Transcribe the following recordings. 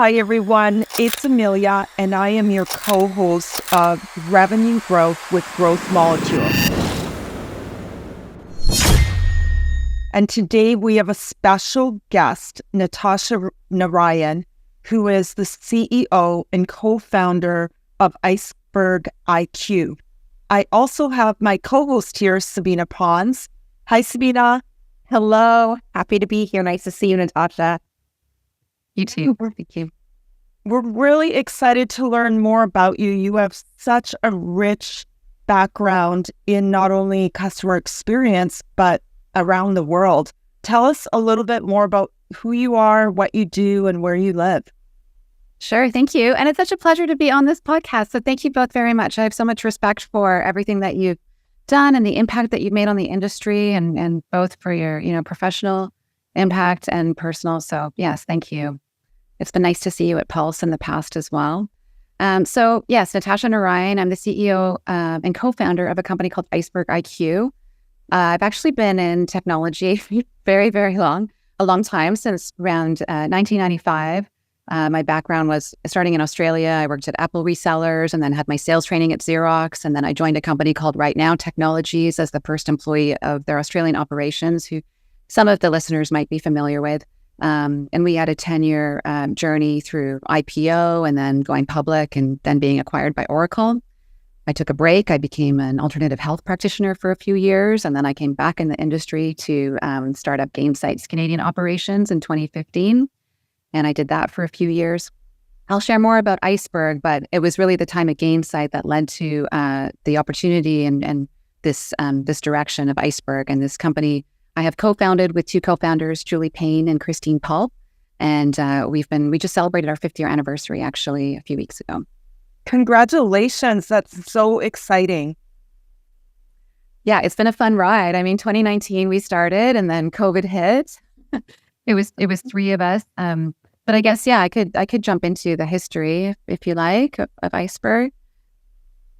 Hi, everyone. It's Emilia, and I am your co-host of Revenue Growth with Growth Molecule. And today we have a special guest, Natasha Narayan, who is the CEO and co-founder of Iceberg IQ. I also have my co-host here, Sabina Pons. Hi, Sabina. Hello. Happy to be here. Nice to see you, Natasha. You too. Thank you. We're really excited to learn more about you. You have such a rich background in not only customer experience, but around the world. Tell us a little bit more about who you are, what you do, and where you live. Sure. Thank you. And it's such a pleasure to be on this podcast. So thank you both very much. I have so much respect for everything that you've done and the impact that you've made on the industry and both for your, professional impact and personal. So yes, thank you. It's been nice to see you at Pulse in the past as well. So yes, Natasha Narayan. I'm the CEO and co-founder of a company called Iceberg IQ. I've actually been in technology very, very a long time, since around 1995. My background was starting in Australia. I worked at Apple resellers and then had my sales training at Xerox. And then I joined a company called Right Now Technologies as the first employee of their Australian operations, who some of the listeners might be familiar with. And we had a 10-year journey through IPO and then going public and then being acquired by Oracle. I took a break. I became an alternative health practitioner for a few years. And then I came back in the industry to start up Gainsight's Canadian operations in 2015. And I did that for a few years. I'll share more about Iceberg, but it was really the time at Gainsight that led to the opportunity and this direction of Iceberg. And this company I have co-founded with two co-founders, Julie Payne and Christine Pulp. And we just celebrated our 5th year anniversary actually a few weeks ago. Congratulations. That's so exciting. Yeah, it's been a fun ride. I mean, 2019 we started and then COVID hit. It was 3 of us. But I guess, yeah, I could jump into the history if you like of Iceberg.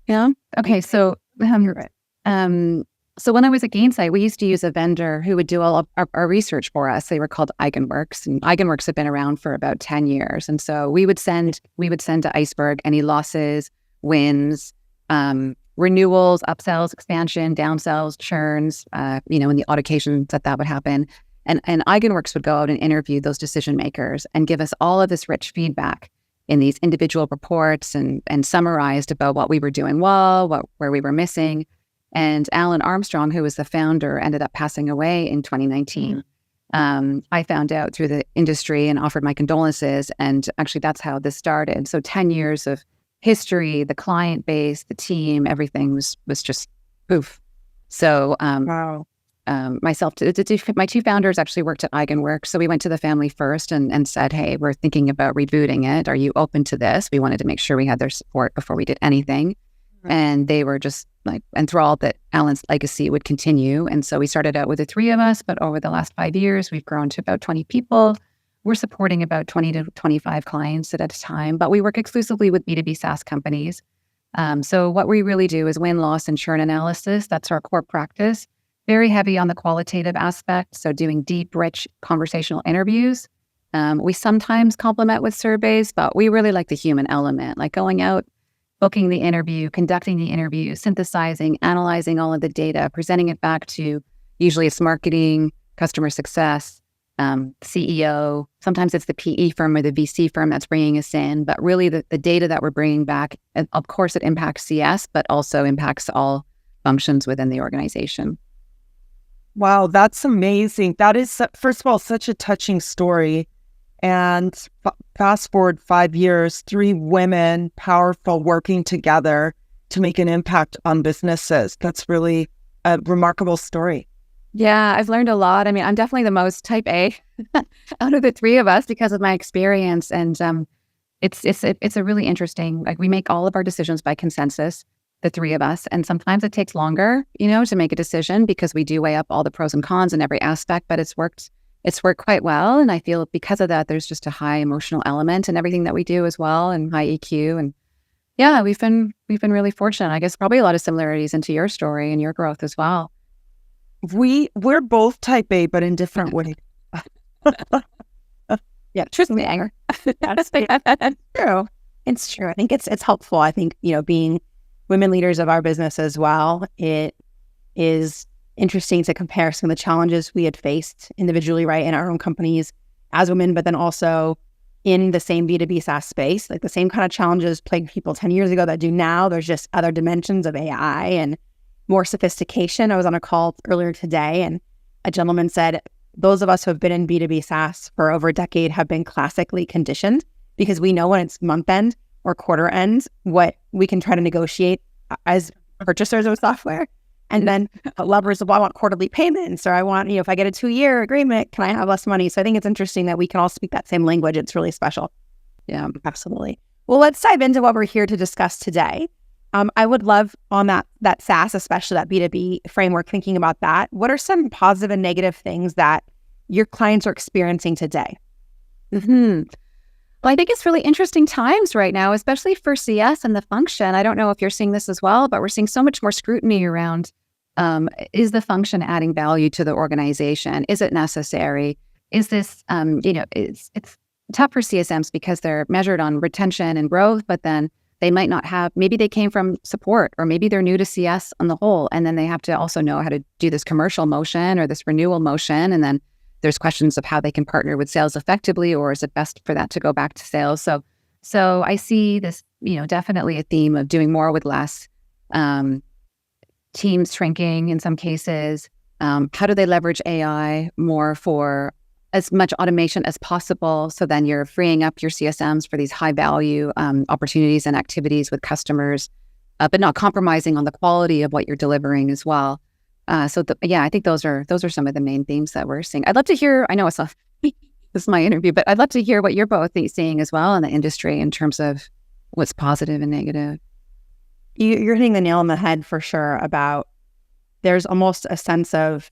Yeah. Okay. So, You're right. So when I was at Gainsight, we used to use a vendor who would do all of our research for us. They were called Ironworks, and Ironworks had been around for about 10 years. And so we would send to Iceberg any losses, wins, renewals, upsells, expansion, downsells, churns, in the odd occasions that would happen. And Ironworks would go out and interview those decision makers and give us all of this rich feedback in these individual reports and summarized about what we were doing well, where we were missing. And Alan Armstrong, who was the founder, ended up passing away in 2019. I found out through the industry and offered my condolences. And actually, that's how this started. So 10 years of history, the client base, the team, everything was just poof. So Wow. Myself, my two founders actually worked at Ironworks. So we went to the family first and said, hey, we're thinking about rebooting it. Are you open to this? We wanted to make sure we had their support before we did anything. Right. And they were just like enthralled that Alan's legacy would continue. And so we started out with the 3 of us, but over the last 5 years, we've grown to about 20 people. We're supporting about 20 to 25 clients at a time, but we work exclusively with B2B SaaS companies. So what we really do is win, loss, and churn analysis. That's our core practice. Very heavy on the qualitative aspect, so doing deep, rich conversational interviews. We sometimes complement with surveys, but we really like the human element, like going out, booking the interview, conducting the interview, synthesizing, analyzing all of the data, presenting it back to, usually it's marketing, customer success, CEO. Sometimes it's the PE firm or the VC firm that's bringing us in, but really the data that we're bringing back, and of course it impacts CS, but also impacts all functions within the organization. Wow, that's amazing. That is, first of all, such a touching story. And fast forward 5 years, 3 women, powerful, working together to make an impact on businesses. That's really a remarkable story. Yeah, I've learned a lot. I mean, I'm definitely the most type A out of the 3 of us because of my experience. And it's a really interesting, like we make all of our decisions by consensus, the 3 of us. And sometimes it takes longer, to make a decision because we do weigh up all the pros and cons in every aspect, but it's worked quite well. And I feel because of that, there's just a high emotional element in everything that we do as well, and high EQ. And yeah, we've been really fortunate. I guess probably a lot of similarities into your story and your growth as well. We're both type A, but in different ways. Yeah, truth and anger. That's true. It's true. I think it's helpful. I think, being women leaders of our business as well, it is interesting to compare some of the challenges we had faced individually, right, in our own companies as women, but then also in the same B2B SaaS space, like the same kind of challenges plagued people 10 years ago that do now. There's just other dimensions of AI and more sophistication. I was on a call earlier today and a gentleman said, those of us who have been in B2B SaaS for over a decade have been classically conditioned because we know when it's month end or quarter end, what we can try to negotiate as purchasers of software. And then levers of, well, I want quarterly payments, or I want, if I get a 2-year agreement, can I have less money? So I think it's interesting that we can all speak that same language. It's really special. Yeah, absolutely. Well, let's dive into what we're here to discuss today. I would love on that SaaS, especially that B2B framework, thinking about that. What are some positive and negative things that your clients are experiencing today? Well, I think it's really interesting times right now, especially for CS and the function. I don't know if you're seeing this as well, but we're seeing so much more scrutiny around, is the function adding value to the organization? Is it necessary? Is this, it's tough for CSMs because they're measured on retention and growth, but then they might not have, maybe they came from support, or maybe they're new to CS on the whole, and then they have to also know how to do this commercial motion or this renewal motion. And then there's questions of how they can partner with sales effectively, or is it best for that to go back to sales? So I see this, definitely a theme of doing more with less, teams shrinking in some cases. How do they leverage AI more for as much automation as possible? So then you're freeing up your CSMs for these high value opportunities and activities with customers, but not compromising on the quality of what you're delivering as well. I think those are some of the main themes that we're seeing. I'd love to hear, I know this is my interview, but I'd love to hear what you're both seeing as well in the industry in terms of what's positive and negative. You're hitting the nail on the head for sure about there's almost a sense of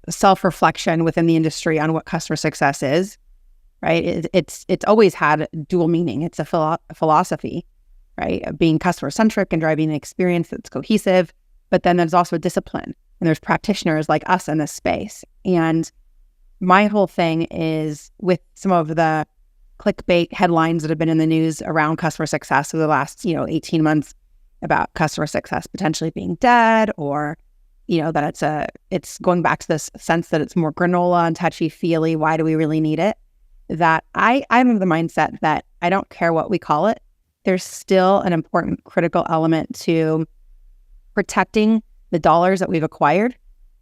self-reflection within the industry on what customer success is, right? It's always had dual meaning. It's a philosophy, right? Being customer-centric and driving an experience that's cohesive. But then there's also discipline, and there's practitioners like us in this space. And my whole thing is with some of the clickbait headlines that have been in the news around customer success over the last, 18 months about customer success potentially being dead, or, that it's going back to this sense that it's more granola and touchy-feely. Why do we really need it? That I'm of the mindset that I don't care what we call it. There's still an important critical element to protecting the dollars that we've acquired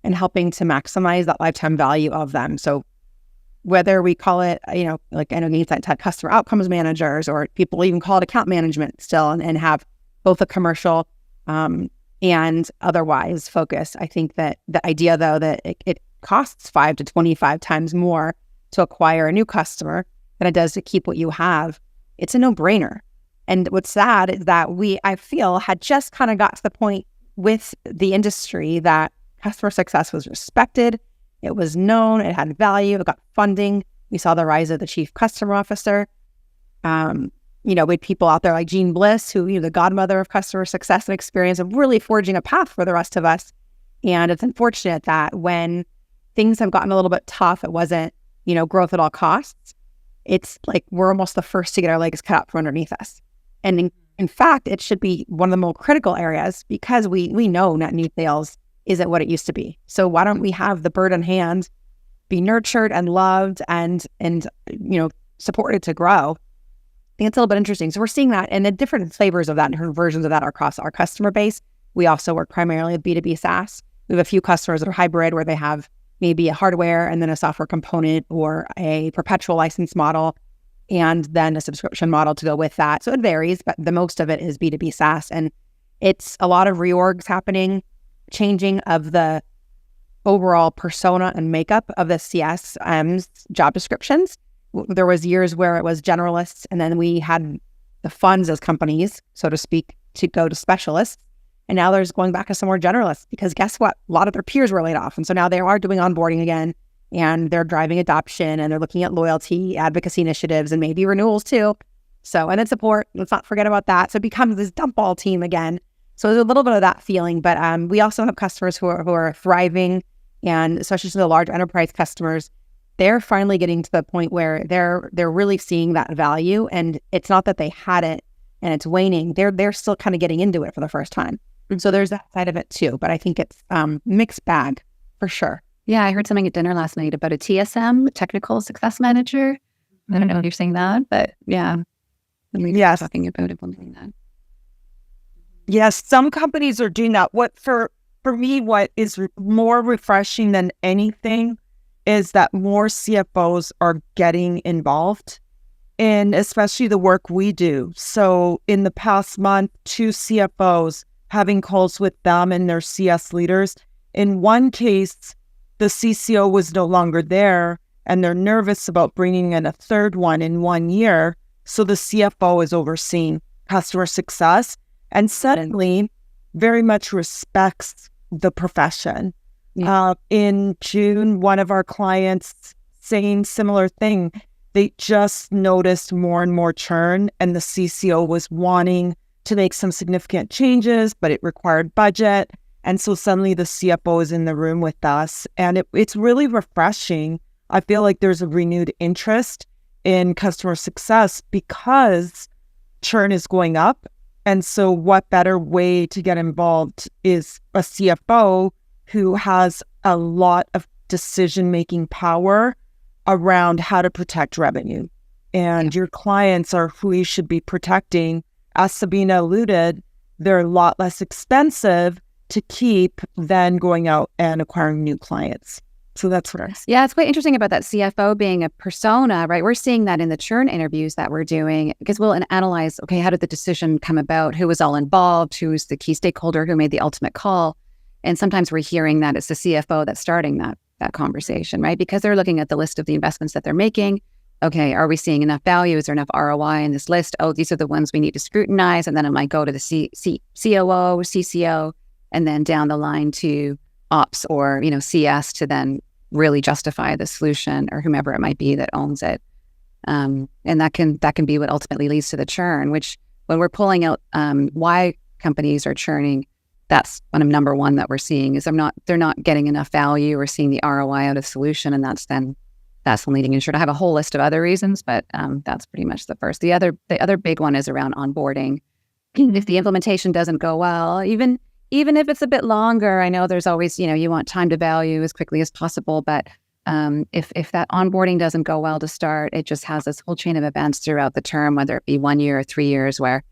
and helping to maximize that lifetime value of them. So whether we call it, like I know Gainsight had customer outcomes managers, or people even call it account management still, and have both a commercial and otherwise focus. I think that the idea, though, that it costs 5 to 25 times more to acquire a new customer than it does to keep what you have, it's a no-brainer. And what's sad is that I feel, had just kind of got to the point with the industry that customer success was respected, it was known, it had value, it got funding. We saw the rise of the chief customer officer. We had people out there like Jean Bliss, who, the godmother of customer success and experience, of really forging a path for the rest of us. And it's unfortunate that when things have gotten a little bit tough, it wasn't, growth at all costs. It's like we're almost the first to get our legs cut out from underneath us. And in fact, it should be one of the more critical areas, because we know net new sales isn't what it used to be. So why don't we have the bird in hand be nurtured and loved and supported to grow? I think it's a little bit interesting. So we're seeing that, and the different flavors of that, different versions of that across our customer base. We also work primarily with B2B SaaS. We have a few customers that are hybrid, where they have maybe a hardware and then a software component, or a perpetual license model, and then a subscription model to go with that. So it varies, but the most of it is B2B SaaS. And it's a lot of reorgs happening, changing of the overall persona and makeup of the CSM's job descriptions. There was years where it was generalists, and then we had the funds as companies, so to speak, to go to specialists. And now there's going back to some more generalists, because guess what? A lot of their peers were laid off. And so now they are doing onboarding again, and they're driving adoption, and they're looking at loyalty, advocacy initiatives, and maybe renewals too. So, and then support, let's not forget about that. So it becomes this dump ball team again. So there's a little bit of that feeling, but we also have customers who are thriving, and especially some of the large enterprise customers, they're finally getting to the point where they're really seeing that value, and it's not that they had it and it's waning. They're still kind of getting into it for the first time. So there's that side of it too. But I think it's mixed bag for sure. Yeah, I heard something at dinner last night about a TSM, technical success manager. I don't know if you're saying that, but yeah. Yes. Talking about implementing that. Yes, some companies are doing that. What for me, what is more refreshing than anything is that more CFOs are getting involved in especially the work we do. So in the past month, 2 CFOs having calls with them and their CS leaders. In one case, the CCO was no longer there and they're nervous about bringing in a third one in 1 year. So the CFO is overseeing customer success and suddenly very much respects the profession. Yeah. In June, one of our clients saying similar thing. They just noticed more and more churn, and the CCO was wanting to make some significant changes, but it required budget. And so suddenly the CFO is in the room with us, and it's really refreshing. I feel like there's a renewed interest in customer success because churn is going up. And so what better way to get involved is a CFO who has a lot of decision-making power around how to protect revenue. And your clients are who you should be protecting. As Sabina alluded, they're a lot less expensive to keep than going out and acquiring new clients. So that's what Yeah, it's quite interesting about that CFO being a persona, right? We're seeing that in the churn interviews that we're doing because we'll analyze, okay, how did the decision come about? Who was all involved? Who was the key stakeholder who made the ultimate call? And sometimes we're hearing that it's the CFO that's starting that conversation, right? Because they're looking at the list of the investments that they're making. Okay, are we seeing enough value? Is there enough ROI in this list? Oh, these are the ones we need to scrutinize. And then it might go to the COO, CCO, and then down the line to ops or, CS to then really justify the solution or whomever it might be that owns it. And that can be what ultimately leads to the churn, which when we're pulling out why companies are churning, that's one of number one that we're seeing is they're not getting enough value or seeing the ROI out of solution. And that's the leading indicator. I have a whole list of other reasons, but that's pretty much the first. The other big one is around onboarding. If the implementation doesn't go well, even if it's a bit longer, I know there's always, you want time to value as quickly as possible. But if that onboarding doesn't go well to start, it just has this whole chain of events throughout the term, whether it be 1 year or 3 years, where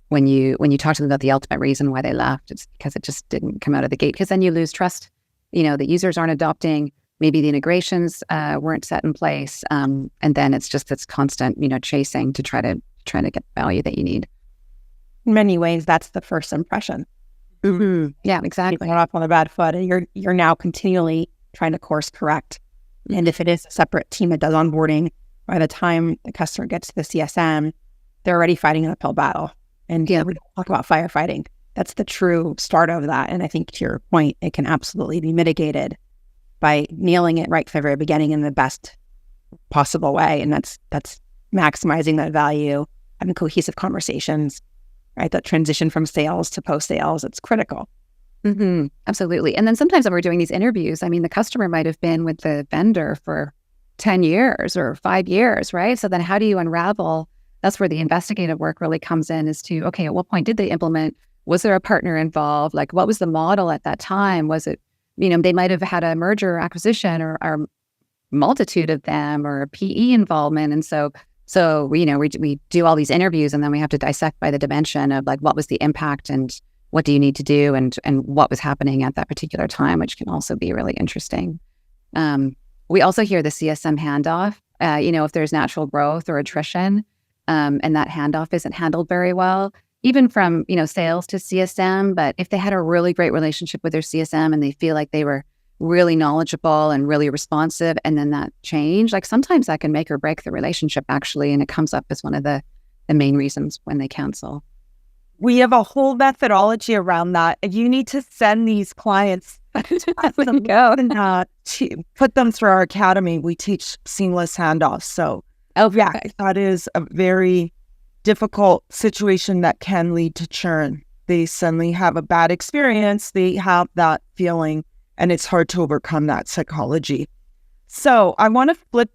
when you talk to them about the ultimate reason why they left, it's because it just didn't come out of the gate. Because then you lose trust. The users aren't adopting. Maybe the integrations weren't set in place, and then it's just this constant, chasing to try to get the value that you need. In many ways, that's the first impression. Mm-hmm. Yeah, exactly. You're off on a bad foot, and you're now continually trying to course correct. Mm-hmm. And if it is a separate team that does onboarding, by the time the customer gets to the CSM, they're already fighting an uphill battle. And we don't talk about firefighting. That's the true start of that. And I think to your point, it can absolutely be mitigated by nailing it right from the very beginning in the best possible way. And that's maximizing that value, having cohesive conversations, right? That transition from sales to post-sales, it's critical. Mm-hmm. Absolutely. And then sometimes when we're doing these interviews, the customer might have been with the vendor for 10 years or 5 years, right? So then how do you unravel? That's where the investigative work really comes in, is to, okay, at what point did they implement? Was there a partner involved? Like, what was the model at that time? Was it, they might have had a merger or acquisition or multitude of them or a PE involvement. And so we do all these interviews, and then we have to dissect by the dimension of like, what was the impact and what do you need to do and what was happening at that particular time, which can also be really interesting. We also hear the CSM handoff, if there's natural growth or attrition, and that handoff isn't handled very well, even from, sales to CSM. But if they had a really great relationship with their CSM and they feel like they were really knowledgeable and really responsive, and then that change, like sometimes that can make or break the relationship actually. And it comes up as one of the main reasons when they cancel. We have a whole methodology around that. You need to send these clients to put them through our academy. We teach seamless handoffs. So that is a very difficult situation that can lead to churn. They suddenly have a bad experience. They have that feeling, and it's hard to overcome that psychology. So I want to flip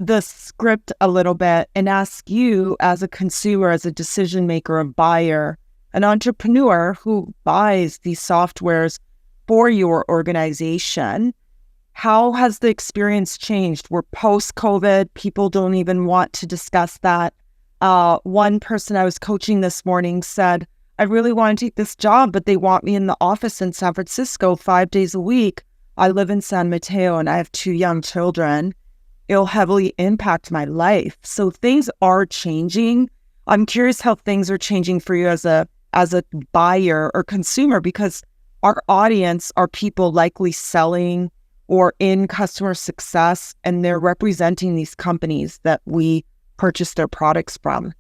the script a little bit and ask you, as a consumer, as a decision maker, a buyer, an entrepreneur who buys these softwares for your organization, how has the experience changed? We're post-COVID. People don't even want to discuss that. One person I was coaching this morning said, I really want to take this job, but they want me in the office in San Francisco 5 days a week. I live in San Mateo and I have 2 young children. It'll heavily impact my life. So things are changing. I'm curious how things are changing for you as a buyer or consumer, because our audience are people likely selling or in customer success, and they're representing these companies that we purchase their products from.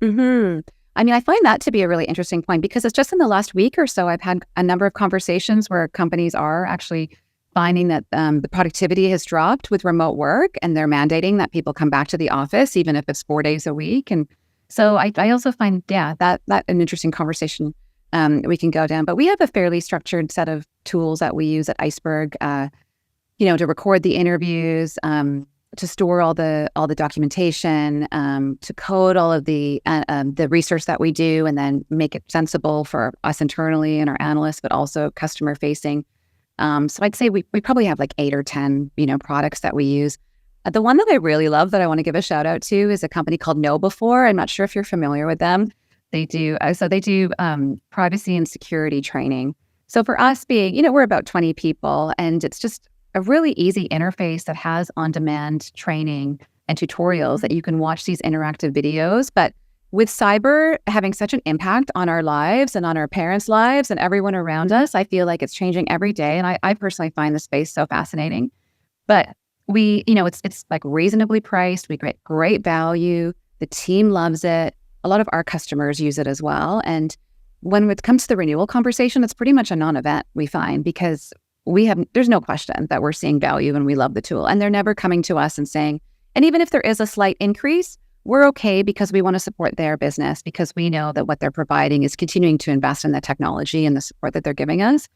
Mm-hmm. I mean, I find that to be a really interesting point, because it's just in the last week or so, I've had a number of conversations where companies are actually finding that the productivity has dropped with remote work, and they're mandating that people come back to the office, even if it's 4 days a week. And so I also find, that an interesting conversation we can go down. But we have a fairly structured set of tools that we use at Iceberg, to record the interviews, to store all the documentation, to code all of the research that we do, and then make it sensible for us internally and our analysts, but also customer facing. So I'd say we probably have like 8 or 10, products that we use. The one that I really love that I want to give a shout out to is a company called KnowBe4. I'm not sure if you're familiar with them. They do privacy and security training. So for us being, we're about 20 people, and it's just a really easy interface that has on-demand training and tutorials that you can watch these interactive videos. But with cyber having such an impact on our lives and on our parents' lives and everyone around us, I feel like it's changing every day. And I personally find the space so fascinating. But we, it's like reasonably priced. We get great value. The team loves it. A lot of our customers use it as well. And when it comes to the renewal conversation, it's pretty much a non-event, we find, because there's no question that we're seeing value and we love the tool. And they're never coming to us and saying, and even if there is a slight increase, we're okay, because we want to support their business, because we know that what they're providing is continuing to invest in the technology and the support that they're giving us.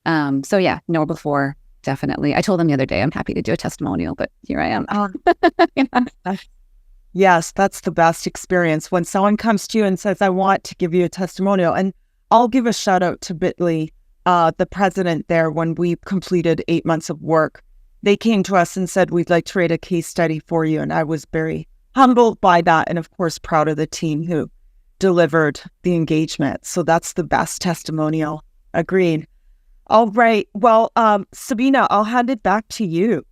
KnowBe4, definitely. I told them the other day, I'm happy to do a testimonial, but here I am. Yes, that's the best experience when someone comes to you and says, I want to give you a testimonial. And I'll give a shout out to Bitly, the president there. When we completed 8 months of work, they came to us and said, we'd like to write a case study for you. And I was very humbled by that. And of course, proud of the team who delivered the engagement. So that's the best testimonial. Agreed. All right. Well, Sabina, I'll hand it back to you.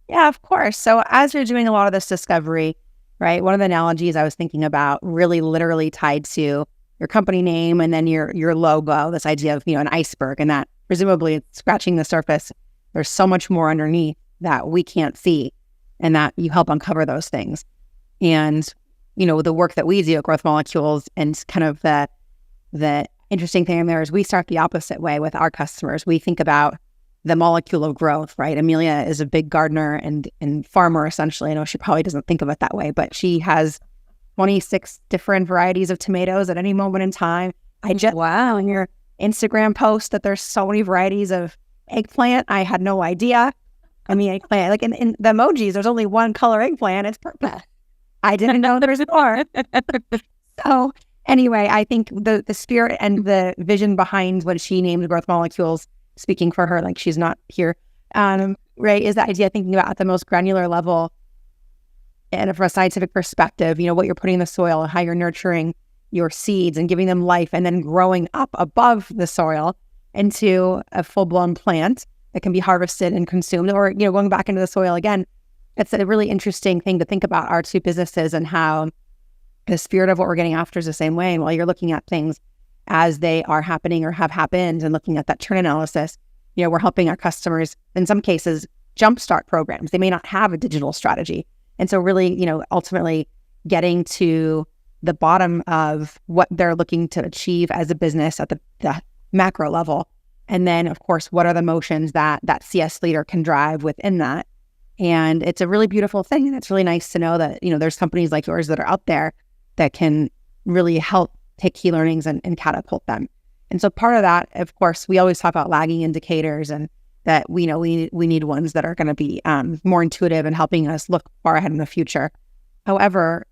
Yeah, of course. So as you're doing a lot of this discovery, right, one of the analogies I was thinking about, really literally tied to your company name and then your logo, this idea of, an iceberg, and that presumably it's scratching the surface. There's so much more underneath that we can't see, and that you help uncover those things. And, the work that we do at Growth Molecules, and kind of the interesting thing there is we start the opposite way with our customers. We think about the molecule of growth, right? Emilia is a big gardener and farmer, essentially. I know she probably doesn't think of it that way, but she has 26 different varieties of tomatoes at any moment in time. Wow, in your Instagram post that there's so many varieties of eggplant. I had no idea. I mean, eggplant, like in the emojis, there's only one color eggplant. It's purple. I didn't know there was more. So anyway, I think the spirit and the vision behind what she named Growth Molecules, speaking for her, like she's not here, right, is the idea of thinking about at the most granular level and from a scientific perspective, what you're putting in the soil and how you're nurturing your seeds and giving them life, and then growing up above the soil into a full-blown plant that can be harvested and consumed, or, going back into the soil again. It's a really interesting thing to think about our two businesses and how the spirit of what we're getting after is the same way. And while you're looking at things as they are happening or have happened and looking at that churn analysis, we're helping our customers, in some cases, jumpstart programs. They may not have a digital strategy. And so really, ultimately getting to the bottom of what they're looking to achieve as a business at the macro level. And then, of course, what are the motions that CS leader can drive within that? And it's a really beautiful thing. And it's really nice to know that, there's companies like yours that are out there that can really help take key learnings and catapult them. And so part of that, of course, we always talk about lagging indicators and that we know we need ones that are going to be more intuitive and helping us look far ahead in the future. However,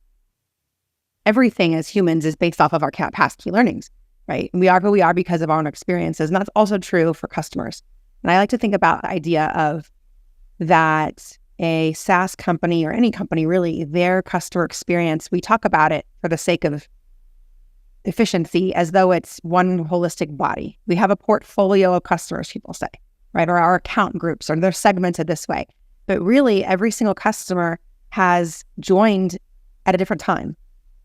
everything as humans is based off of our past key learnings, right? We are who we are because of our own experiences. And that's also true for customers. And I like to think about the idea of that a SaaS company or any company, really, their customer experience, we talk about it for the sake of efficiency as though it's one holistic body. We have a portfolio of customers, people say, right? Or our account groups, or they're segmented this way. But really, every single customer has joined at a different time.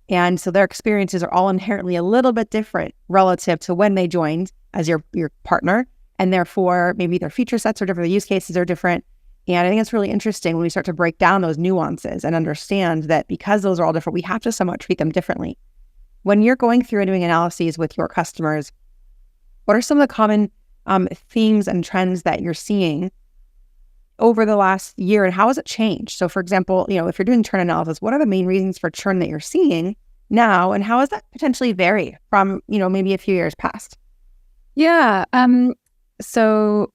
And so their experiences are all inherently a little bit different relative to when they joined as your partner. And therefore, maybe their feature sets are different, the use cases are different. And I think it's really interesting when we start to break down those nuances and understand that because those are all different, we have to somewhat treat them differently. When you're going through and doing analyses with your customers, what are some of the common themes and trends that you're seeing over the last year, and how has it changed? So for example, if you're doing churn analysis, what are the main reasons for churn that you're seeing now, and how has that potentially varied from, maybe a few years past? Yeah. So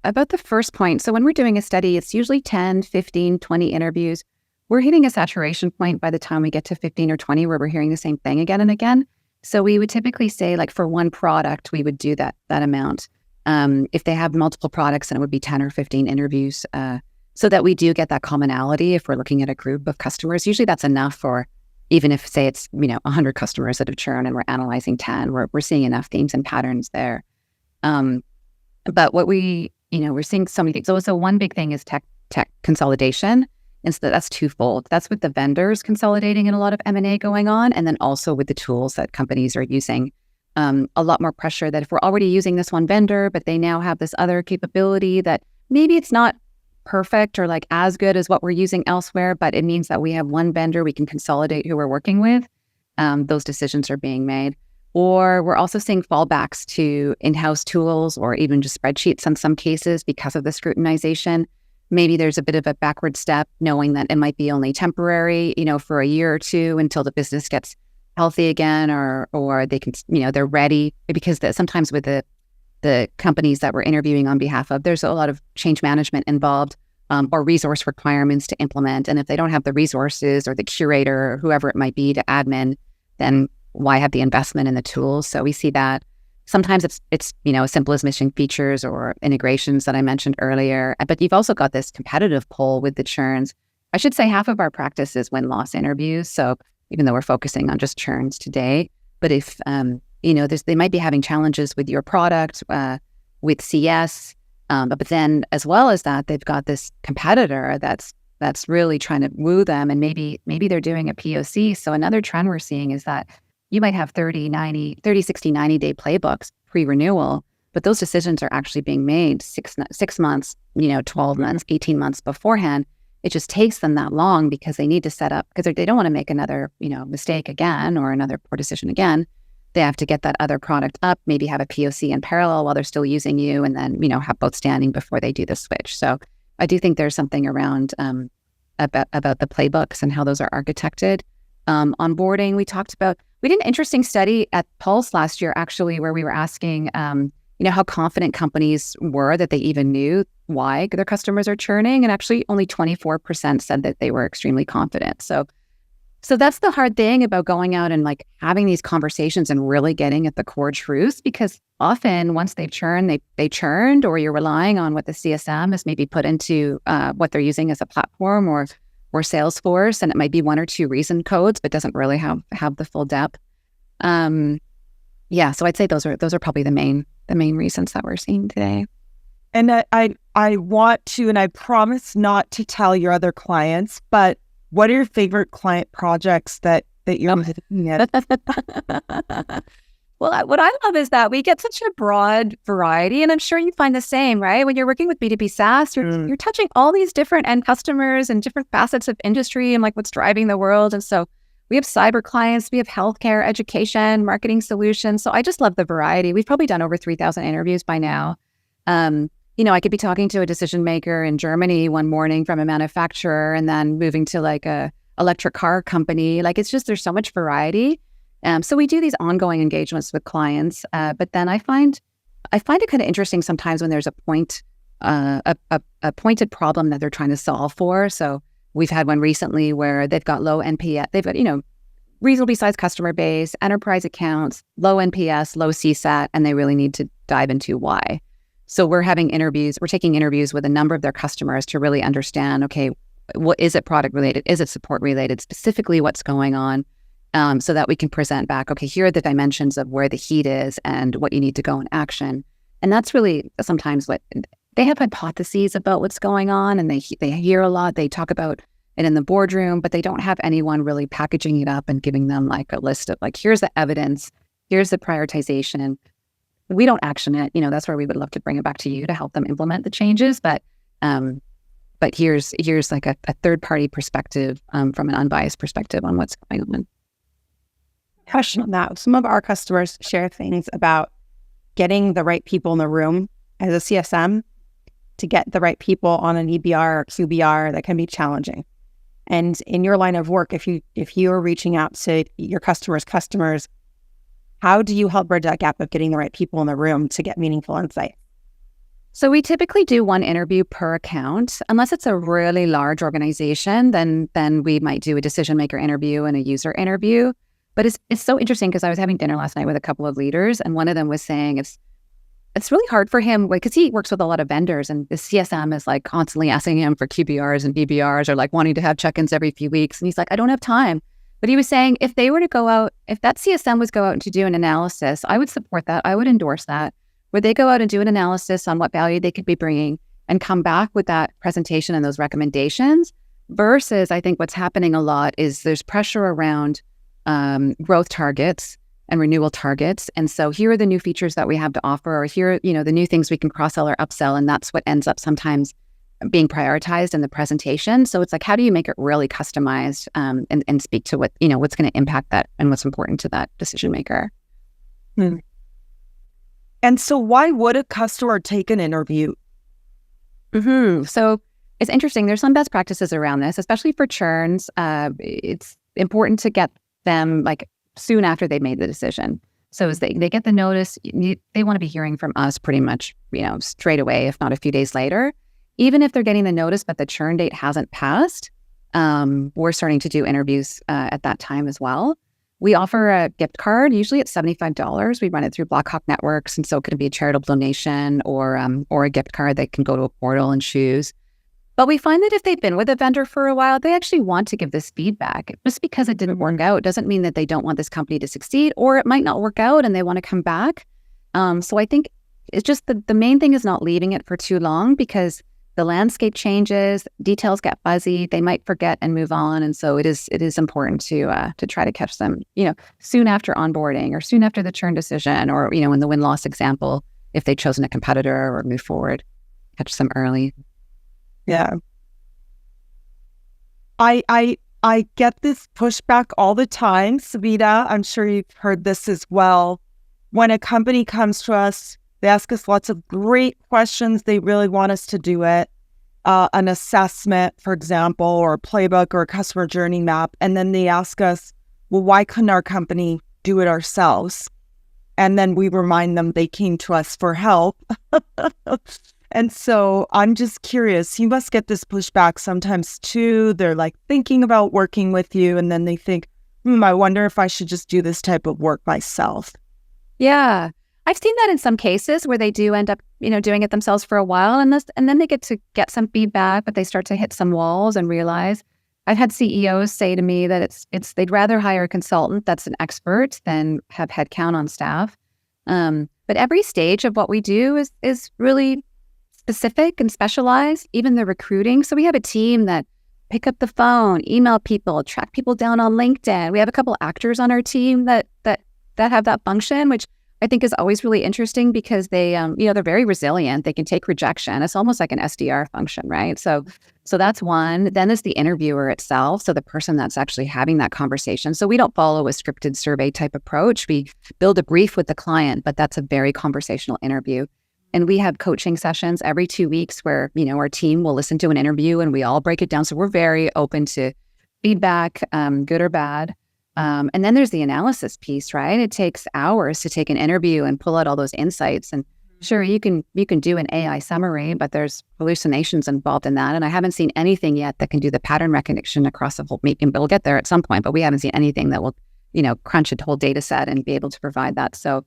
about the first point, so when we're doing a study, it's usually 10, 15, 20 interviews. We're hitting a saturation point by the time we get to 15 or 20 where we're hearing the same thing again and again. So we would typically say, like, for one product, we would do that amount. If they have multiple products, then it would be 10 or 15 interviews, so that we do get that commonality. If we're looking at a group of customers, usually that's enough for, even if, say, it's 100 customers that have churned and we're analyzing 10, we're seeing enough themes and patterns there. But what we're seeing so many things. So one big thing is tech consolidation. And so that's twofold. That's with the vendors consolidating and a lot of M&A going on, and then also with the tools that companies are using. A lot more pressure that if we're already using this one vendor, but they now have this other capability that maybe it's not perfect or like as good as what we're using elsewhere, but it means that we have one vendor we can consolidate who we're working with. Those decisions are being made. Or we're also seeing fallbacks to in-house tools or even just spreadsheets in some cases because of the scrutinization. Maybe there's a bit of a backward step, knowing that it might be only temporary, for a year or two until the business gets healthy again, or they can, they're ready. Because sometimes with the companies that we're interviewing on behalf of, there's a lot of change management involved, or resource requirements to implement. And if they don't have the resources or the curator or whoever it might be to admin, then why have the investment in the tools? So we see that. Sometimes it's as simple as missing features or integrations that I mentioned earlier. But you've also got this competitive pull with the churns. I should say half of our practice is win-loss interviews. So even though we're focusing on just churns today, but if, they might be having challenges with your product, with CS, but then as well as that, they've got this competitor that's really trying to woo them, and maybe they're doing a POC. So another trend we're seeing is that you might have 30, 60, 90-day playbooks pre-renewal, but those decisions are actually being made 6 months, 12 months, 18 months beforehand. It just takes them that long because they need to set up, because they don't want to make another, mistake again or another poor decision again. They have to get that other product up, maybe have a POC in parallel while they're still using you, and then, have both standing before they do the switch. So I do think there's something around about the playbooks and how those are architected. Onboarding, we did an interesting study at Pons last year, actually, where we were asking, how confident companies were that they even knew why their customers are churning. And actually only 24% said that they were extremely confident. So that's the hard thing about going out and like having these conversations and really getting at the core truths, because often once they've churned, they churned, or you're relying on what the CSM has maybe put into what they're using as a platform or Salesforce, and it might be 1 or 2 reason codes, but doesn't really have the full depth. So I'd say those are probably the main reasons that we're seeing today. And I want to, and I promise not to tell your other clients, but what are your favorite client projects that you're looking at? Well, what I love is that we get such a broad variety, and I'm sure you find the same, right? When you're working with B2B SaaS, you're touching all these different end customers and different facets of industry and like what's driving the world. And so we have cyber clients, we have healthcare, education, marketing solutions. So I just love the variety. We've probably done over 3,000 interviews by now. I could be talking to a decision maker in Germany one morning from a manufacturer, and then moving to like a electric car company. Like, it's just, there's so much variety. So we do these ongoing engagements with clients. But then I find I find it kind of interesting sometimes when there's a pointed problem that they're trying to solve for. So we've had one recently where they've got low NPS, they've got, reasonably sized customer base, enterprise accounts, low NPS, low CSAT, and they really need to dive into why. So we're taking interviews with a number of their customers to really understand, okay, what is it product related? Is it support related? Specifically what's going on, so that we can present back, okay, here are the dimensions of where the heat is and what you need to go in action. And that's really sometimes what they have hypotheses about what's going on, and they hear a lot. They talk about it in the boardroom, but they don't have anyone really packaging it up and giving them like a list of like, here's the evidence, here's the prioritization. We don't action it. That's where we would love to bring it back to you to help them implement the changes. But here's like a third party perspective, from an unbiased perspective on what's going on. Question on that. Some of our customers share things about getting the right people in the room as a CSM to get the right people on an EBR or QBR that can be challenging. And in your line of work, if you are reaching out to your customers, how do you help bridge that gap of getting the right people in the room to get meaningful insight? So we typically do one interview per account. Unless it's a really large organization, then we might do a decision maker interview and a user interview. But it's so interesting because I was having dinner last night with a couple of leaders, and one of them was saying it's really hard for him because he works with a lot of vendors, and the CSM is like constantly asking him for QBRs and BBRs, or like wanting to have check-ins every few weeks. And he's like, I don't have time. But he was saying if they were to go out, if that CSM was go out to do an analysis, I would support that. I would endorse that, where they go out and do an analysis on what value they could be bringing and come back with that presentation and those recommendations. Versus, I think what's happening a lot is there's pressure around growth targets and renewal targets. And so here are the new features that we have to offer, or here, the new things we can cross-sell or upsell. And that's what ends up sometimes being prioritized in the presentation. So it's like, how do you make it really customized, and speak to what, what's going to impact that and what's important to that decision maker. And so why would a customer take an interview? So it's interesting. There's some best practices around this, especially for churns. It's important to get them like soon after they made the decision. So as they get the notice, they want to be hearing from us pretty much, straight away, if not a few days later. Even if they're getting the notice, but the churn date hasn't passed, we're starting to do interviews at that time as well. We offer a gift card. Usually it's $75. We run it through Blackhawk Networks. And so it could be a charitable donation or a gift card that can go to a portal and choose. But we find that if they've been with a vendor for a while, they actually want to give this feedback. Just because it didn't work out doesn't mean that they don't want this company to succeed, or it might not work out and they want to come back. So I think it's just the main thing is not leaving it for too long, because the landscape changes, details get fuzzy, they might forget and move on. And so it is important to try to catch them, soon after onboarding or soon after the churn decision, or, in the win-loss example, if they've chosen a competitor or move forward, catch them early. Yeah. I get this pushback all the time, Sabina. I'm sure you've heard this as well. When a company comes to us, they ask us lots of great questions. They really want us to do it. An assessment, for example, or a playbook or a customer journey map. And then they ask us, well, why couldn't our company do it ourselves? And then we remind them they came to us for help. And so I'm just curious, you must get this pushback sometimes too. They're like thinking about working with you, and then they think, I wonder if I should just do this type of work myself. Yeah. I've seen that in some cases where they do end up, doing it themselves for a while, and then they get some feedback, but they start to hit some walls and realize. I've had CEOs say to me that it's they'd rather hire a consultant that's an expert than have headcount on staff. But every stage of what we do is really specific and specialized, even the recruiting. So we have a team that pick up the phone, email people, track people down on LinkedIn. We have a couple actors on our team that have that function, which I think is always really interesting because they, they're very resilient. They can take rejection. It's almost like an SDR function, right? So that's one. Then there's the interviewer itself. So the person that's actually having that conversation. So we don't follow a scripted survey type approach. We build a brief with the client, but that's a very conversational interview. And we have coaching sessions every 2 weeks where, our team will listen to an interview and we all break it down. So we're very open to feedback, good or bad. And then there's the analysis piece, right? It takes hours to take an interview and pull out all those insights. And Sure, you can do an AI summary, but there's hallucinations involved in that. And I haven't seen anything yet that can do the pattern recognition across the whole. Maybe we'll get there at some point, but we haven't seen anything that will, crunch a whole data set and be able to provide that. So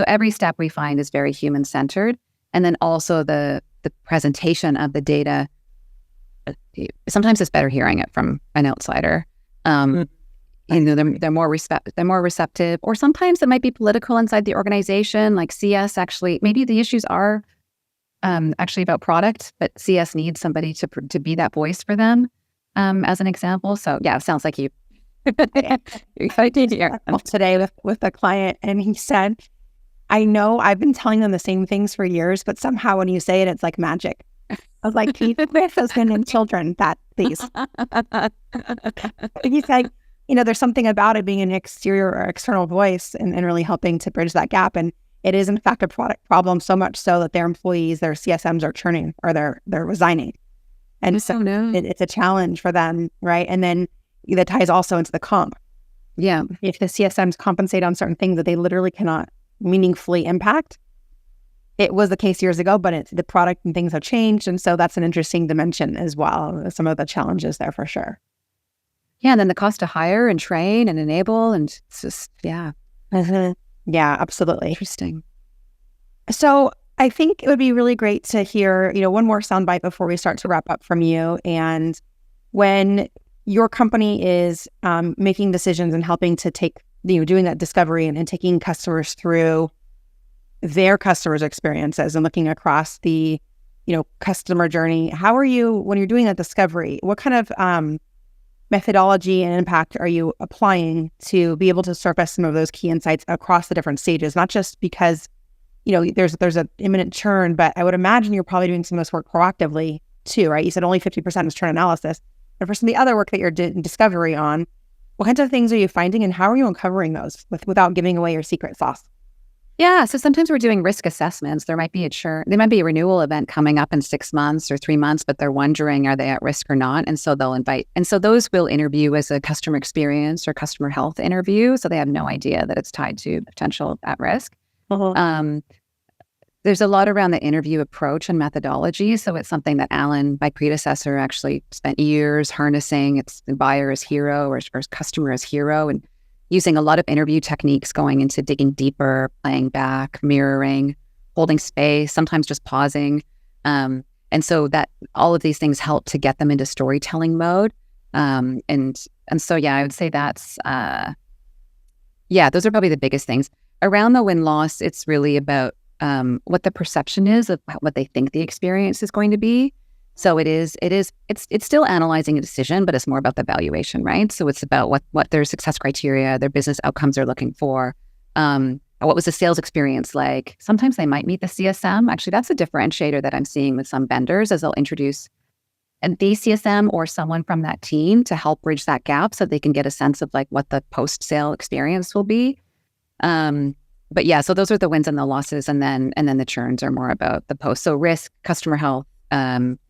every step we find is very human centered, and then also the presentation of the data. Sometimes it's better hearing it from an outsider. They're more receptive, or sometimes it might be political inside the organization. Like CS, actually, maybe the issues are actually about product, but CS needs somebody to be that voice for them, as an example. So yeah, it sounds like you. I did hear today with a client, and he said, "I know I've been telling them the same things for years, but somehow when you say it, it's like magic." I was like, "Keep with husband and children, that please." He's like, there's something about it being an exterior or external voice and really helping to bridge that gap. And it is, in fact, a product problem, so much so that their employees, their CSMs are churning or they're resigning. And so it's a challenge for them, right? And then that ties also into the comp. Yeah. If the CSMs compensate on certain things that they literally cannot meaningfully impact, it was the case years ago, but the product and things have changed. And so that's an interesting dimension as well. Some of the challenges there for sure. Yeah, and then the cost to hire and train and enable, and it's just, yeah. Yeah, absolutely. Interesting. So I think it would be really great to hear, one more soundbite before we start to wrap up from you. And when your company is making decisions and helping to take, doing that discovery and taking customers through their customers' experiences and looking across the, customer journey, how are you, when you're doing that discovery, what kind of methodology and impact are you applying to be able to surface some of those key insights across the different stages? Not just because, there's an imminent churn, but I would imagine you're probably doing some of this work proactively too, right? You said only 50% is churn analysis. And for some of the other work that you're doing discovery on, what kinds of things are you finding and how are you uncovering those without giving away your secret sauce? Yeah. So sometimes we're doing risk assessments. There might be a renewal event coming up in 6 months or 3 months, but they're wondering, are they at risk or not? And so they'll invite, and so those will interview as a customer experience or customer health interview. So they have no idea that it's tied to potential at risk. There's a lot around the interview approach and methodology. So it's something that Alan, my predecessor, actually spent years harnessing. It's the buyer as hero or customer as hero, and using a lot of interview techniques, going into digging deeper, playing back, mirroring, holding space, sometimes just pausing. And so that all of these things help to get them into storytelling mode. And so, yeah, I would say that's, those are probably the biggest things. Around the win-loss, it's really about what the perception is of what they think the experience is going to be. So it's still analyzing a decision, but it's more about the valuation, right? So it's about what their success criteria, their business outcomes they're looking for. What was the sales experience like? Sometimes they might meet the CSM. Actually, that's a differentiator that I'm seeing with some vendors, as they'll introduce the CSM or someone from that team to help bridge that gap so they can get a sense of like what the post-sale experience will be. But yeah, so those are the wins and the losses, and then the churns are more about the post. So risk, customer health,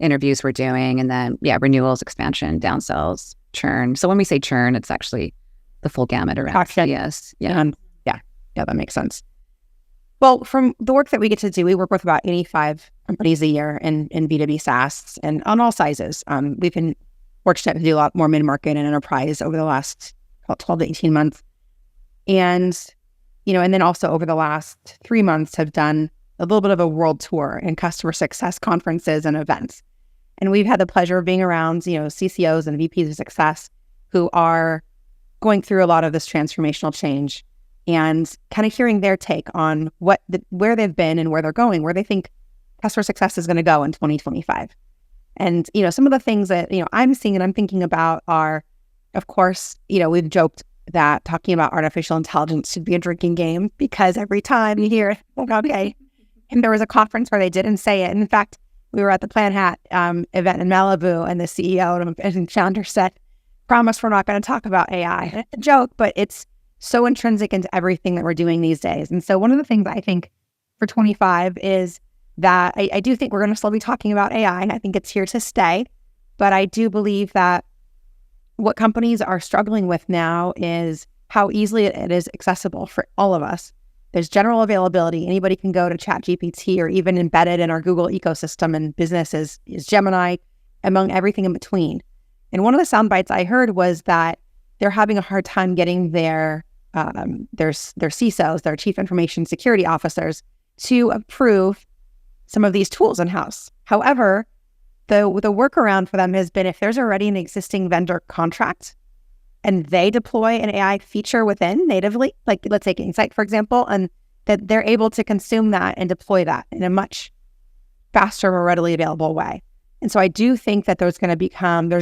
interviews we're doing, and then renewals, expansion, downsells, churn. So when we say churn, it's actually the full gamut around. Yes. Yeah. Yeah, that makes sense. Well, from the work that we get to do, we work with about 85 companies a year in B2B SaaS and on all sizes. We've been fortunate to do a lot more mid-market and enterprise over the last 12 to 18 months. And, and then also over the last 3 months have done a little bit of a world tour and customer success conferences and events. And we've had the pleasure of being around, CCOs and VPs of success who are going through a lot of this transformational change and kind of hearing their take on where they've been and where they're going, where they think customer success is going to go in 2025. And, some of the things that, I'm seeing and I'm thinking about are, of course, we've joked that talking about artificial intelligence should be a drinking game because every time you hear it, okay. And there was a conference where they didn't say it. And in fact, we were at the Plan Hat event in Malibu, and the CEO and founder said, "Promise we're not going to talk about AI." And it's a joke, but it's so intrinsic into everything that we're doing these days. And so one of the things I think for 25 is that I do think we're going to still be talking about AI, and I think it's here to stay. But I do believe that what companies are struggling with now is how easily it is accessible for all of us. There's general availability. Anybody can go to ChatGPT, or even embedded in our Google ecosystem and business is Gemini, among everything in between. And one of the sound bites I heard was that they're having a hard time getting their CISOs, their chief information security officers, to approve some of these tools in-house. However, the workaround for them has been, if there's already an existing vendor contract and they deploy an AI feature within natively, like let's take Insight, for example, and that they're able to consume that and deploy that in a much faster, more readily available way. And so I do think that there's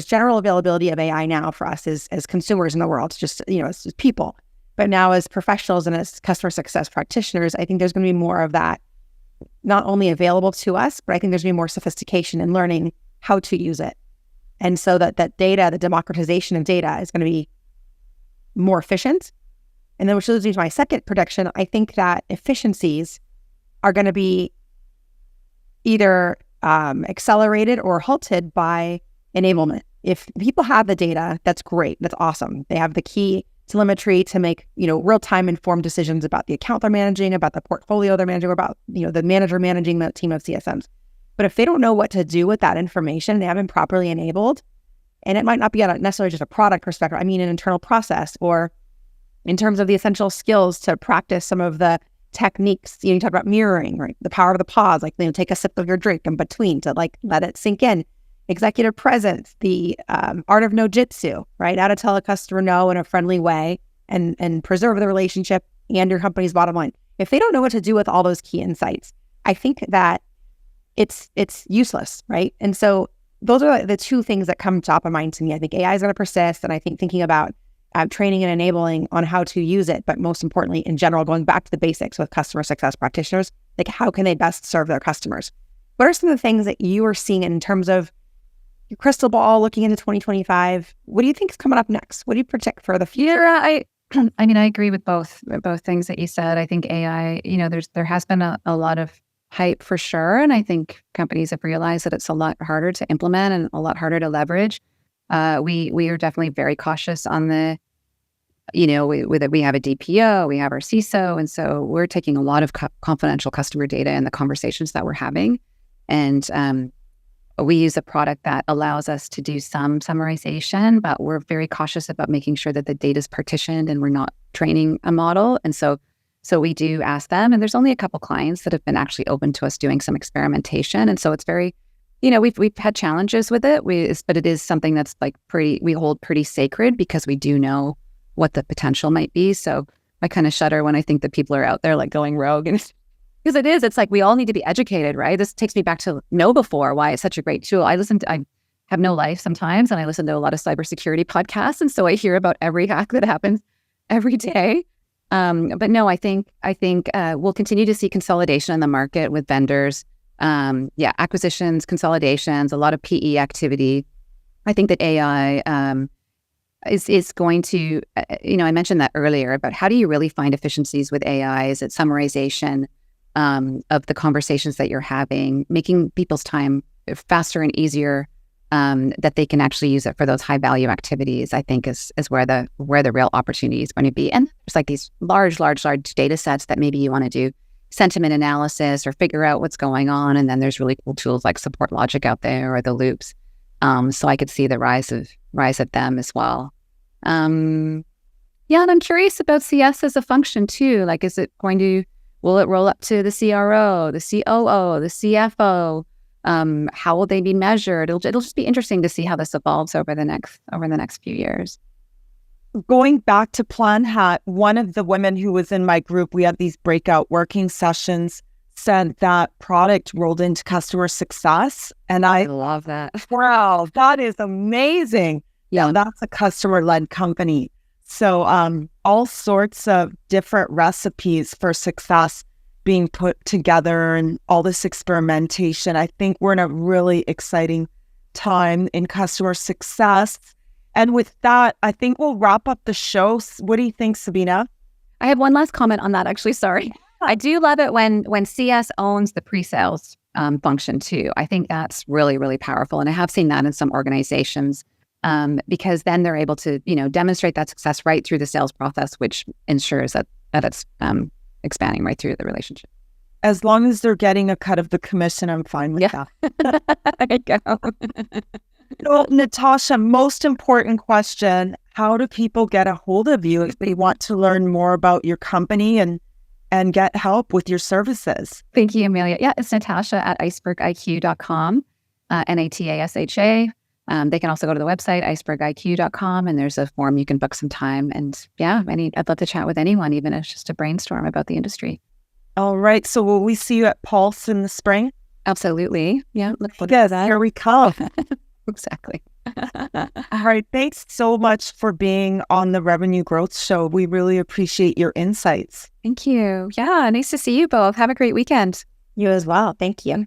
general availability of AI now for us as consumers in the world, just, as people. But now as professionals and as customer success practitioners, I think there's going to be more of that, not only available to us, but I think there's going to be more sophistication in learning how to use it. And so that data, the democratization of data, is going to be more efficient. And then, which leads me to my second prediction, I think that efficiencies are going to be either accelerated or halted by enablement. If people have the data, that's great. That's awesome. They have the key telemetry to make, real-time informed decisions about the account they're managing, about the portfolio they're managing, about, the manager managing the team of CSMs. But if they don't know what to do with that information, they haven't properly enabled, and it might not be necessarily just a product perspective, I mean an internal process, or in terms of the essential skills to practice some of the techniques. You talk about mirroring, right? The power of the pause, like, take a sip of your drink in between to let it sink in. Executive presence, the art of no-jitsu, right? How to tell a customer no in a friendly way and preserve the relationship and your company's bottom line. If they don't know what to do with all those key insights, I think that it's useless, right? And so those are the two things that come top of mind to me. I think AI is going to persist, and I think thinking about training and enabling on how to use it, but most importantly, in general, going back to the basics with customer success practitioners, like how can they best serve their customers? What are some of the things that you are seeing in terms of your crystal ball looking into 2025? What do you think is coming up next? What do you predict for the future? Yeah, I mean, I agree with both things that you said. I think AI, there has been a lot of hype for sure. And I think companies have realized that it's a lot harder to implement and a lot harder to leverage. We are definitely very cautious on the, we have a DPO, we have our CISO. And so we're taking a lot of confidential customer data in the conversations that we're having. And we use a product that allows us to do some summarization, but we're very cautious about making sure that the data is partitioned and we're not training a model. And so we do ask them, and there's only a couple clients that have been actually open to us doing some experimentation. And so it's very, we've had challenges with it, but it is something that's we hold pretty sacred because we do know what the potential might be. So I kind of shudder when I think that people are out there going rogue, and because it's like we all need to be educated, right? This takes me back to KnowBe4, why it's such a great tool. I have no life sometimes, and I listen to a lot of cybersecurity podcasts, and so I hear about every hack that happens every day. But no, I think we'll continue to see consolidation in the market with vendors. Acquisitions, consolidations, a lot of PE activity. I think that AI is going to, I mentioned that earlier about how do you really find efficiencies with AI? Is it summarization of the conversations that you're having, making people's time faster and easier, that they can actually use it for those high value activities, I think is where the real opportunity is going to be. And there's these large data sets that maybe you want to do sentiment analysis or figure out what's going on. And then there's really cool tools like Support Logic out there or the loops. So I could see the rise of them as well. And I'm curious about CS as a function too. Will it roll up to the CRO, the COO, the CFO? How will they be measured? It'll just be interesting to see how this evolves over the next few years. Going back to Plan Hat, one of the women who was in my group, we had these breakout working sessions, said that product rolled into customer success. And I love that. Wow, that is amazing. Yeah, that's a customer-led company. So all sorts of different recipes for success being put together and all this experimentation. I think we're in a really exciting time in customer success. And with that, I think we'll wrap up the show. What do you think, Sabina? I have one last comment on that, actually. Sorry. I do love it when CS owns the pre-sales function too. I think that's really, really powerful. And I have seen that in some organizations because then they're able to, demonstrate that success right through the sales process, which ensures that it's expanding right through the relationship. As long as they're getting a cut of the commission, I'm fine with that. There you go. So, Natasha, most important question, how do people get a hold of you if they want to learn more about your company and get help with your services? Thank you, Emilia. Yeah, it's Natasha at icebergiq.com, Natasha. They can also go to the website, icebergiq.com, and there's a form you can book some time. And yeah, I'd love to chat with anyone, even if it's just to brainstorm about the industry. All right. So will we see you at Pulse in the spring? Absolutely. Yeah. Look forward Yes, to that. here we come. Exactly. All right. Thanks so much for being on the Revenue Growth Show. We really appreciate your insights. Thank you. Yeah. Nice to see you both. Have a great weekend. You as well. Thank you.